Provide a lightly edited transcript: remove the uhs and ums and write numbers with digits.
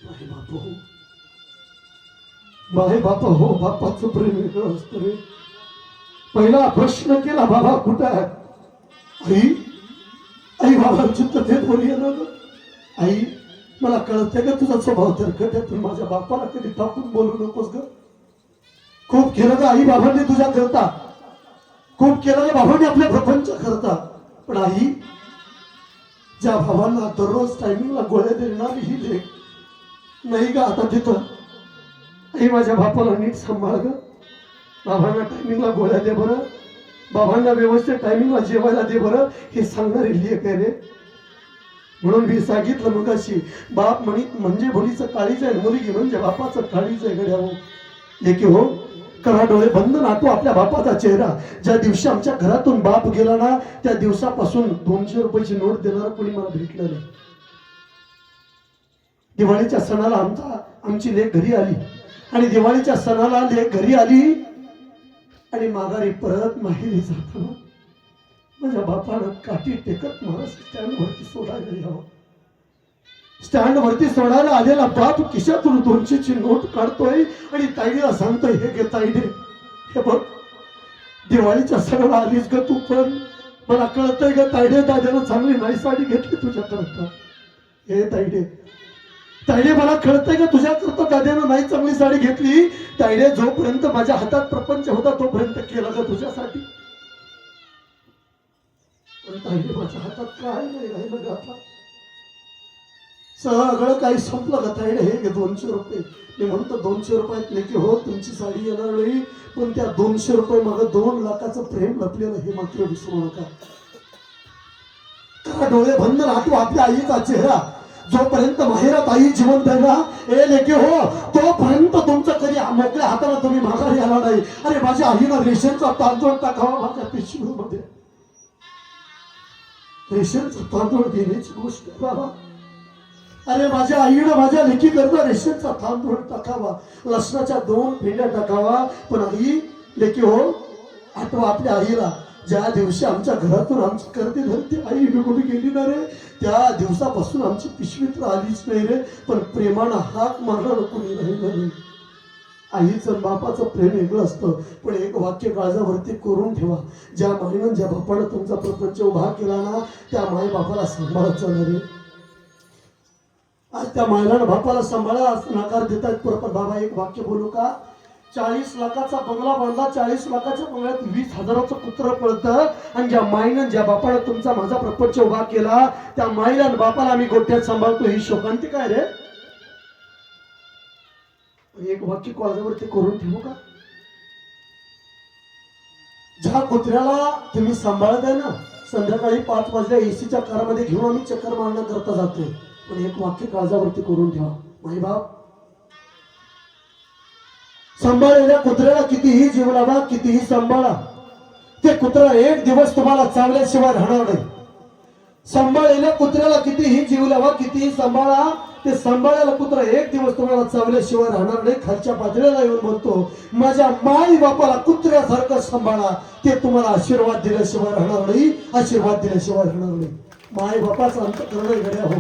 माय बाप हो, माय बाप हो, बापाचं प्रेम वेगळं असतं रे. पहिला प्रश्न केला, बाबा कुठं आहे? आई आई बाबांची तब्येत बरी आहे ना? आई मला कळतंय का तुझा स्वभाव तरकट आहे, पण माझ्या बापाला कधी टाकून बोलू नकोस ग. खूप केलं ग आई बाबांनी तुझ्या करता, खूप केलं ग बाबांनी आपल्या प्रपंच करता. पण आई, ज्या भावांना दररोज टायमिंगला गोळ्या देणारी ही लेक नाही का आता तिथं. आई माझ्या बापाला नीट सांभाळ ग. बाबांना टायमिंगला गोळ्या दे बरं, बाबांना व्यवस्थित टायमिंगला जेवायला दे बरं. हे सांगणारी लेक आहे रे. म्हणून मी सांगितलं मगाशी, बाप म्हणजे मुलीचं काळीज आहे, मुलगी म्हणजे बापाचं काळीज आहे गड्या हो. लेकी हो, करा डोळे बंद नाटू आपल्या बापाचा चेहरा. ज्या दिवशी आमच्या घरातून बाप गेला ना, त्या दिवसापासून 200 रुपयाची नोट देणारा कोणी मला भेटलं नाही. दिवाळीच्या सणाला आमची लेक घरी आली, आणि दिवाळीच्या सणाला लेक घरी आली आणि माघारी परत माहेरी जाताना माझ्या बापानं काठी टेकत मला स्टँड वरती सोडायला यावं. स्टँड वरती सोडायला आलेला बाप खिशातून 200ची नोट काढतोय आणि ताईला सांगतोय, हे घे ताईडे, हे बघ दिवाळीच्या सणाला आलीस ग तू, पण मला कळतंय ग ताईडे, दाद्यानं चांगली नाही साडी घेतली तुझ्याकरता. हे ताईडे, ताईडे मला कळतंय का तुझ्याकरता दाद्यानं नाही चांगली साडी घेतली. ताईडे, जोपर्यंत माझ्या हातात प्रपंच होता तोपर्यंत केला ग तुझ्यासाठी, पण ताईडे माझ्या हातात काय नाही राहिलं ग आता. सगळं काही संपलं का ताईडे, हे घे 200 रुपये. मी म्हणतो 200 रुपयात लेकी हो तुमची साडी येणार नाही, पण त्या 200 रुपये मागं 2 लाखाचं प्रेम लपलेलं हे मात्र विसरू नका. करा डोळे बंद राहतो आपल्या आईचा चेहरा. जोपर्यंत माहेरात आई जिवंत आहे ना, ए लेकी हो, तोपर्यंत तुमचं कधी मोकळ्या हाताला तुम्ही माघारी आला नाही. अरे माझ्या आईनं रेशनचा तांदूळ टाकावा माझ्या पिशवीमध्ये, रेशनचा तांदूळ देण्याची गोष्ट बाबा. अरे माझ्या आईनं माझ्या लेकी करता रेशनचा तांदूळ टाकावा, लसणाच्या 2 पेंड्या टाकावा. पण आई लेकी हो, आठवा आपल्या आईला. ज्या दिवशी आमच्या घरातून आमची करते धरती आई निघून गेली ना रे, त्या दिवसापासून आमची पिशवी तर आलीच नाही रे, पण प्रेमानं हाक मारणार कोणी राहिलं नाही. आईचं बापाचं प्रेम वेगळं असतं. पण एक वाक्य काळजावरती करून ठेवा, ज्या माईनं ज्या बापानं तुमचा प्रपंच उभा केला ना, त्या माई बापाला सांभाळत जाणार रे. आज त्या मायला बापाला सांभाळा असं नकार देतात. पण बाबा एक वाक्य बोलू का? 40 लाखाचा बंगला बांधला, 40 लाखाच्या बंगल्यात 20,000चं कुत्र पळतं. आणि ज्या माईनं ज्या बापानं तुमचा माझा प्रपंच उभा केला, त्या माईला आणि बापाला आम्ही गोट्यात सांभाळतो, ही शोकांती काय रे? एक वाक्य काळजावरती करून ठेवू का? ज्या कुत्र्याला तुम्ही सांभाळत आहे ना, संध्याकाळी 5 वाजता एसीच्या कारामध्ये घेऊन आम्ही चक्कर मारण्याकरता जातोय. पण एक वाक्य काळजावरती करून ठेवा, माई बाप सांभाळलेल्या कुत्र्याला कितीही जीव लावा, कितीही सांभाळा, ते कुत्रा एक दिवस तुम्हाला चावल्याशिवाय राहणार नाही. सांभाळलेल्या कुत्र्याला कितीही जीव लावा, कितीही सांभाळा, ते सांभाळलेला कुत्रा एक दिवस तुम्हाला चावल्याशिवाय राहणार नाही. खालच्या पातळीला येऊन म्हणतो, माझ्या माई बापाला कुत्र्यासारखं सांभाळा, ते तुम्हाला आशीर्वाद दिल्याशिवाय राहणार नाही, आशीर्वाद दिल्याशिवाय राहणार नाही. माई बापाचा अंतःकरण घड्या हो.